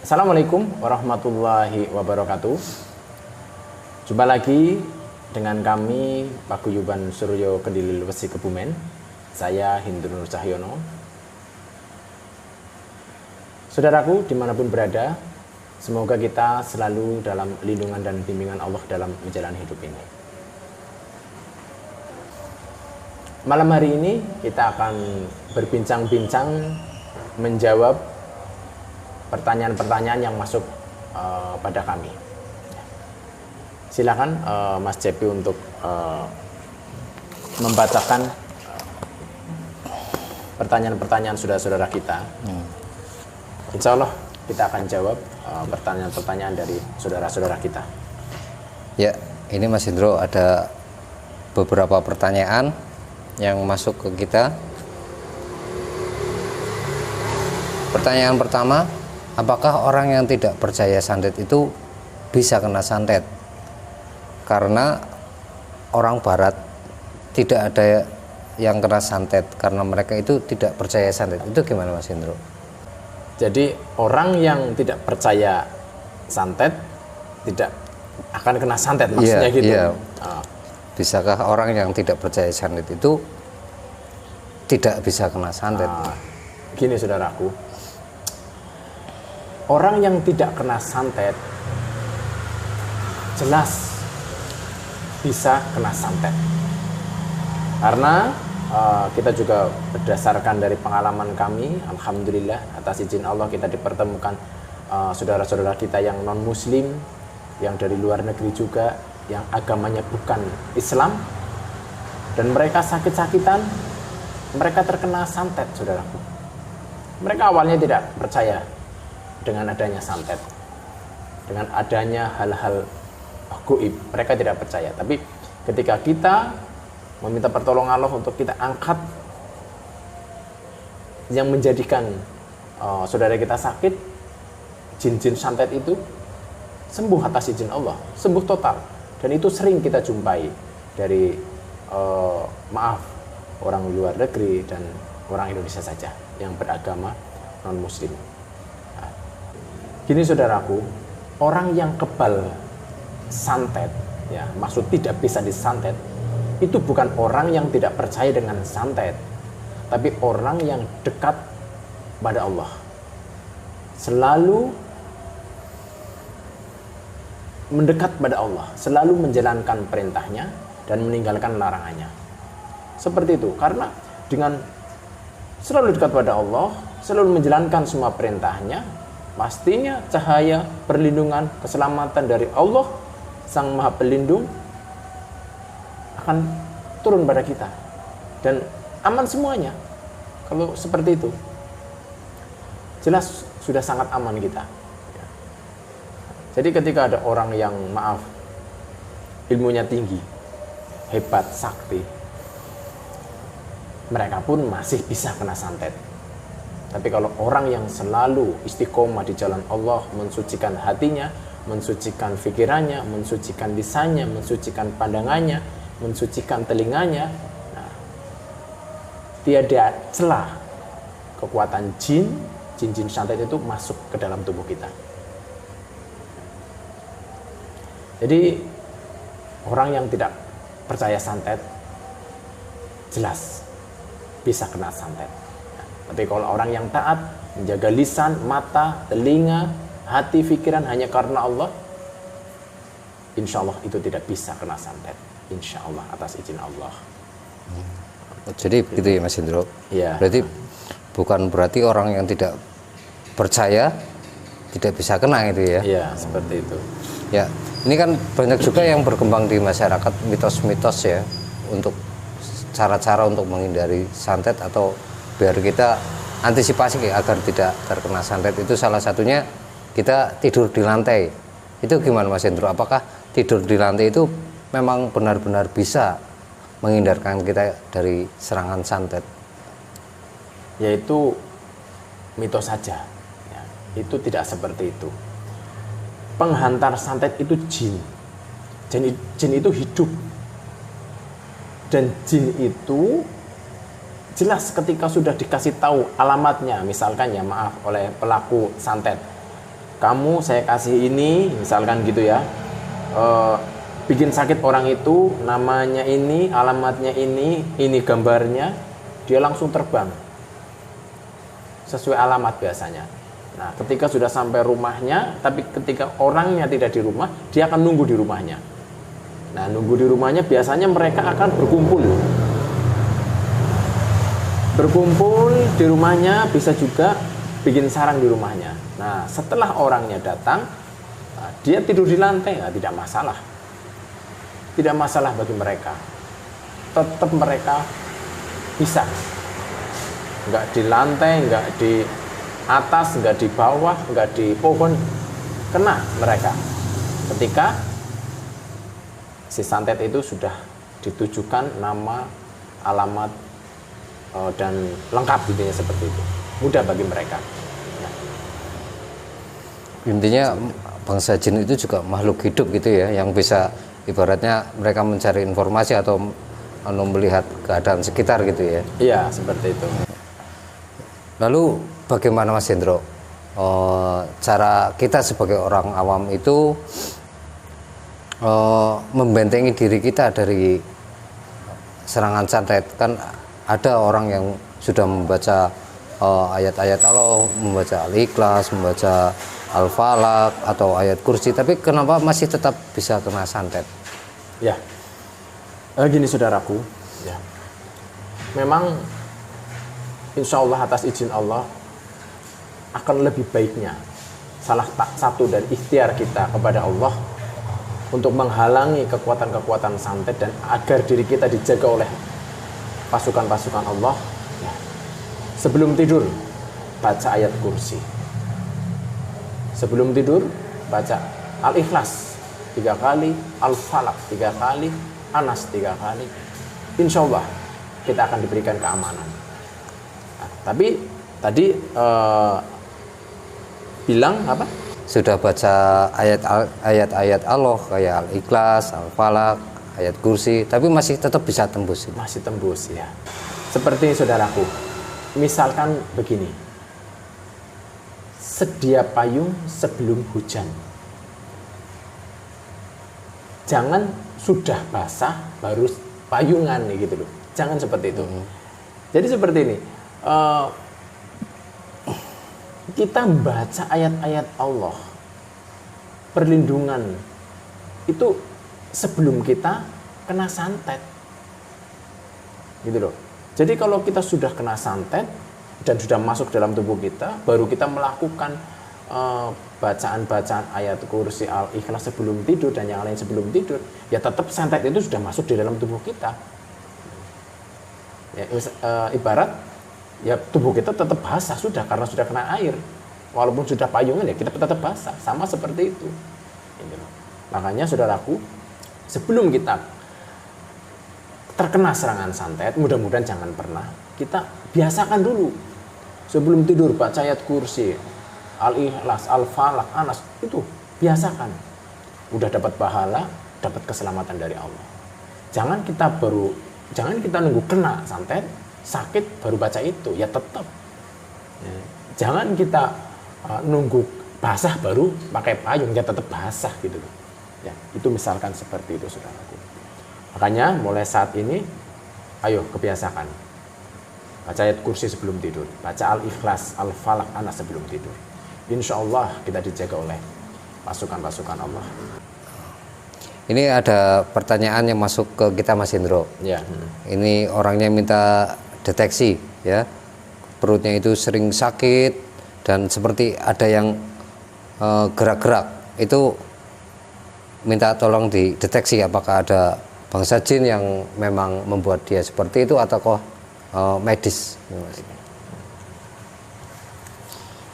Assalamualaikum warahmatullahi wabarakatuh. Jumpa lagi dengan kami Paguyuban Suryo Kedilil Wesi Kebumen. Saya Hindur Nur Cahyono. Saudaraku dimanapun berada, semoga kita selalu dalam lindungan dan bimbingan Allah dalam menjalani hidup ini. Malam hari ini kita akan berbincang-bincang menjawab pertanyaan-pertanyaan yang masuk pada kami. Silakan Mas Cepi untuk membacakan pertanyaan-pertanyaan saudara-saudara kita. Insya Allah kita akan jawab pertanyaan-pertanyaan dari saudara-saudara kita. Ya, ini Mas Indro ada beberapa pertanyaan yang masuk ke kita. Pertanyaan pertama, apakah orang yang tidak percaya santet itu bisa kena santet? Karena orang barat tidak ada yang kena santet karena mereka itu tidak percaya santet. Itu gimana Mas Indro? Jadi orang yang tidak percaya santet tidak akan kena santet, maksudnya gitu. Iya. Bisakah orang yang tidak percaya santet itu tidak bisa kena santet? Gini saudaraku, orang yang tidak kena santet jelas bisa kena santet. Karena kita juga berdasarkan dari pengalaman kami, alhamdulillah atas izin Allah kita dipertemukan saudara-saudara kita yang non muslim, yang dari luar negeri juga, yang agamanya bukan Islam, dan mereka sakit-sakitan, mereka terkena santet, saudaraku. Mereka awalnya tidak percaya dengan adanya santet, dengan adanya hal-hal gaib, mereka tidak percaya. Tapi ketika kita meminta pertolongan Allah untuk kita angkat yang menjadikan saudara kita sakit, jin-jin santet itu sembuh atas izin Allah, sembuh total. Dan itu sering kita jumpai dari orang luar negeri dan orang Indonesia saja yang beragama non muslim. Nah, gini saudaraku, orang yang kebal santet, ya maksud tidak bisa disantet, itu bukan orang yang tidak percaya dengan santet, tapi orang yang dekat pada Allah, selalu mendekat pada Allah, selalu menjalankan perintahnya dan meninggalkan larangannya. Seperti itu, karena dengan selalu dekat pada Allah, selalu menjalankan semua perintahnya, pastinya cahaya, perlindungan, keselamatan dari Allah Sang Maha Pelindung akan turun pada kita dan aman semuanya. Kalau seperti itu, jelas sudah sangat aman kita. Jadi ketika ada orang yang ilmunya tinggi, hebat, sakti, mereka pun masih bisa kena santet. Tapi kalau orang yang selalu istiqomah di jalan Allah, mensucikan hatinya, mensucikan pikirannya, mensucikan lisannya, mensucikan pandangannya, mensucikan telinganya, nah, tiada celah kekuatan jin santet itu masuk ke dalam tubuh kita. Jadi orang yang tidak percaya santet jelas bisa kena santet. Nah, tapi kalau orang yang taat, menjaga lisan, mata, telinga, hati, pikiran hanya karena Allah, insya Allah itu tidak bisa kena santet. Insya Allah atas izin Allah. Jadi begitu ya Mas Indro. Ya. Berarti bukan berarti orang yang tidak percaya tidak bisa kena itu ya? Iya, seperti itu. Ya, ini kan banyak juga yang berkembang di masyarakat mitos-mitos ya, untuk cara-cara untuk menghindari santet atau biar kita antisipasi agar tidak terkena santet. Itu salah satunya kita tidur di lantai. Itu gimana Mas Hendro? Apakah tidur di lantai itu memang benar-benar bisa menghindarkan kita dari serangan santet? Yaitu mitos saja ya, itu tidak seperti itu. Penghantar santet itu jin itu hidup, dan jin itu jelas ketika sudah dikasih tahu alamatnya, misalkan ya oleh pelaku santet, kamu saya kasih ini, misalkan gitu ya, bikin sakit orang itu, namanya ini, alamatnya ini gambarnya, dia langsung terbang sesuai alamat biasanya. Nah, ketika sudah sampai rumahnya, tapi ketika orangnya tidak di rumah, dia akan nunggu di rumahnya. Nah, nunggu di rumahnya biasanya mereka akan berkumpul di rumahnya, bisa juga bikin sarang di rumahnya. Nah, setelah orangnya datang, dia tidur di lantai, tidak masalah. Tidak masalah bagi mereka. Tetap mereka bisa. Enggak di lantai, enggak di atas, enggak di bawah, enggak di pohon. Kena mereka. Ketika si santet itu sudah ditujukan nama, alamat, dan lengkap intinya seperti itu. Mudah bagi mereka. Ya. Intinya bangsa jin itu juga makhluk hidup gitu ya, yang bisa ibaratnya mereka mencari informasi atau melihat keadaan sekitar gitu ya. Iya, seperti itu. Lalu bagaimana Mas Hendro, cara kita sebagai orang awam itu membentengi diri kita dari serangan santet? Kan ada orang yang sudah membaca ayat-ayat Allah, membaca Al-Ikhlas, membaca Al-Falaq atau ayat kursi, tapi kenapa masih tetap bisa kena santet? Ya, gini saudaraku, ya, memang insya Allah atas izin Allah akan lebih baiknya salah satu dari ikhtiar kita kepada Allah untuk menghalangi kekuatan-kekuatan santet dan agar diri kita dijaga oleh pasukan-pasukan Allah, ya, sebelum tidur baca ayat kursi, sebelum tidur baca Al-Ikhlas 3 kali, Al-Falaq 3 kali, Anas 3 kali. Insya Allah kita akan diberikan keamanan. Nah, tapi tadi bilang apa? Sudah baca ayat-ayat Allah kayak Al-Ikhlas, Al-Falaq, ayat kursi, tapi masih tetap bisa tembus. Masih tembus ya. Seperti saudaraku, misalkan begini, sedia payung sebelum hujan. Jangan sudah basah baru payungan nih gitu loh. Jangan seperti itu. Jadi seperti ini, kita baca ayat-ayat Allah, perlindungan itu sebelum kita kena santet, gitu loh. Jadi kalau kita sudah kena santet dan sudah masuk dalam tubuh kita, baru kita melakukan bacaan-bacaan ayat kursi, Al-Ikhlas sebelum tidur dan yang lain sebelum tidur, ya tetap santet itu sudah masuk di dalam tubuh kita. Ya, ibarat ya tubuh kita tetap basah sudah karena sudah kena air, walaupun sudah payungan ya kita tetap basah, sama seperti itu. Gitu loh. Makanya saudaraku, sebelum kita terkena serangan santet, mudah-mudahan jangan pernah, kita biasakan dulu sebelum tidur baca ayat kursi, Al-Ikhlas, Al-Falaq, Anas, itu biasakan. Udah dapat pahala, dapat keselamatan dari Allah. Jangan kita nunggu kena santet, sakit baru baca itu, ya tetap. Ya. Jangan kita nunggu basah baru pakai payung, ya tetap basah gitu loh. Ya, itu misalkan seperti itu saudaraku. Makanya mulai saat ini, ayo kebiasakan. Baca ayat kursi sebelum tidur, baca Al-Ikhlas, Al-Falaq, Anas sebelum tidur. Insya Allah kita dijaga oleh pasukan-pasukan Allah. Ini ada pertanyaan yang masuk ke kita Mas Hendro. Ya. Ini orangnya minta deteksi, ya. Perutnya itu sering sakit dan seperti ada yang gerak-gerak. Itu minta tolong dideteksi apakah ada bangsa jin yang memang membuat dia seperti itu atau kok medis.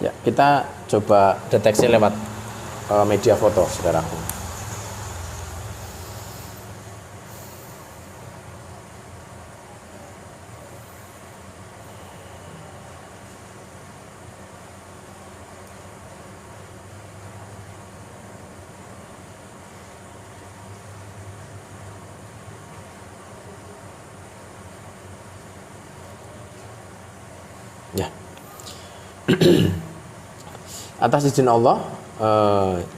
Ya, kita coba deteksi lewat media foto, saudaraku. Ya. Atas izin Allah,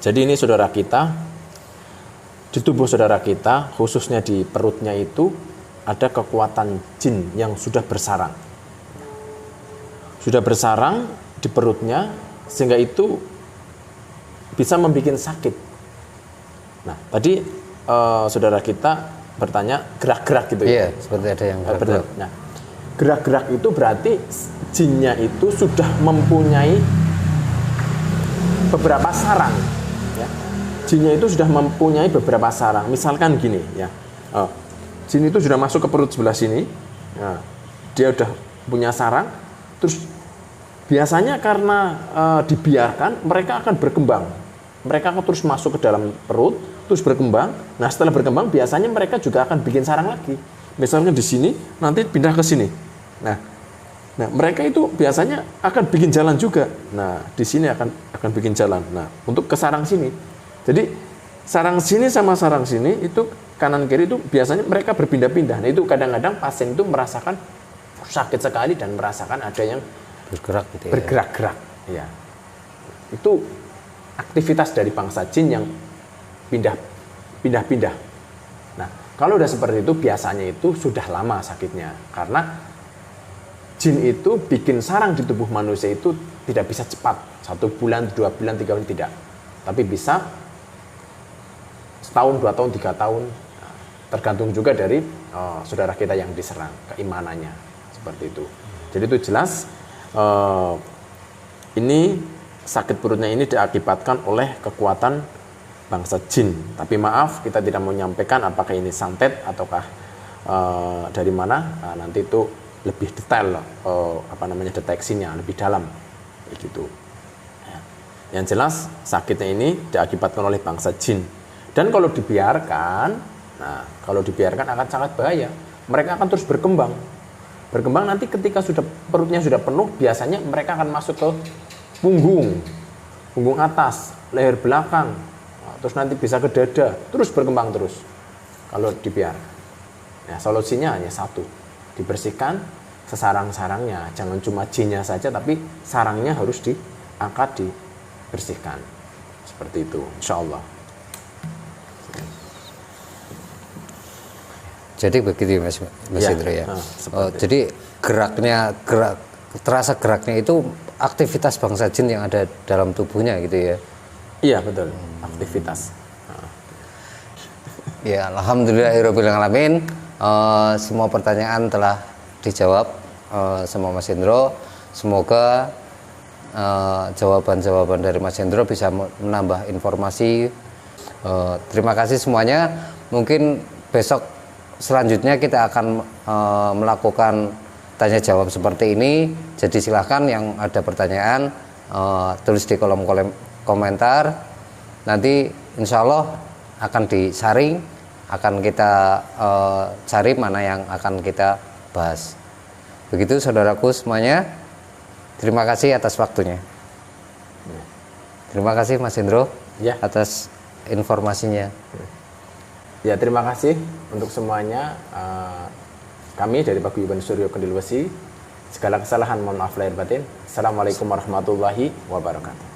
Jadi ini saudara kita, di tubuh saudara kita, khususnya di perutnya itu ada kekuatan jin yang sudah bersarang. Sudah bersarang di perutnya sehingga itu bisa membuat sakit. Nah, tadi saudara kita bertanya gerak-gerak gitu Iya, ya. seperti ada yang Betul. Nah, gerak-gerak itu berarti jinnya itu sudah mempunyai beberapa sarang. Ya. Jinnya itu sudah mempunyai beberapa sarang. Misalkan gini ya, jin itu sudah masuk ke perut sebelah sini. Nah, dia udah punya sarang. Terus biasanya karena dibiarkan, mereka akan berkembang. Mereka akan terus masuk ke dalam perut, terus berkembang. Nah, setelah berkembang, biasanya mereka juga akan bikin sarang lagi. Misalnya di sini, nanti pindah ke sini. Nah, mereka itu biasanya akan bikin jalan juga. Nah, di sini akan bikin jalan. Nah, untuk ke sarang sini. Jadi, sarang sini sama sarang sini, itu kanan kiri itu biasanya mereka berpindah-pindah. Nah, itu kadang-kadang pasien itu merasakan sakit sekali dan merasakan ada yang bergerak gitu ya. Bergerak-gerak. Ya. Itu aktivitas dari bangsa jin yang pindah-pindah. Nah, kalau udah seperti itu biasanya itu sudah lama sakitnya, karena jin itu bikin sarang di tubuh manusia itu tidak bisa cepat, 1 bulan, 2 bulan, 3 bulan tidak, tapi bisa setahun, 2 tahun, 3 tahun, tergantung juga dari saudara kita yang diserang, keimanannya seperti itu. Jadi itu jelas ini sakit perutnya ini diakibatkan oleh kekuatan bangsa jin. Tapi maaf, kita tidak mau menyampaikan apakah ini santet ataukah dari mana. Nah, nanti itu lebih detail deteksinya lebih dalam gitu. Ya. Yang jelas sakitnya ini diakibatkan oleh bangsa jin. Dan kalau dibiarkan akan sangat bahaya. Mereka akan terus berkembang. Berkembang nanti ketika perutnya sudah penuh, biasanya mereka akan masuk ke punggung atas, leher belakang, terus nanti bisa ke dada, terus berkembang terus kalau dibiarkan. Nah, solusinya hanya satu, dibersihkan sesarang-sarangnya, jangan cuma jinnya saja, tapi sarangnya harus diangkat, dibersihkan, seperti itu, insya Allah. Jadi begitu Mas Indro ya. Jadi terasa geraknya itu aktivitas bangsa jin yang ada dalam tubuhnya gitu ya. Iya betul, aktivitas. Ya, alhamdulillahirabbil alamin. Semua pertanyaan telah dijawab sama Mas Indro. Semoga jawaban-jawaban dari Mas Indro bisa menambah informasi. Terima kasih semuanya. Mungkin besok selanjutnya kita akan melakukan tanya jawab seperti ini. Jadi silahkan yang ada pertanyaan tulis di kolom komentar. Nanti insya Allah akan disaring, akan kita cari mana yang akan kita bahas. Begitu saudaraku semuanya. Terima kasih atas waktunya. Terima kasih Mas Indro atas informasinya. Ya, terima kasih untuk semuanya. Kami dari Paguyuban Suryo Kendil Wesi, segala kesalahan mohon maaf lahir batin. Assalamualaikum warahmatullahi wabarakatuh.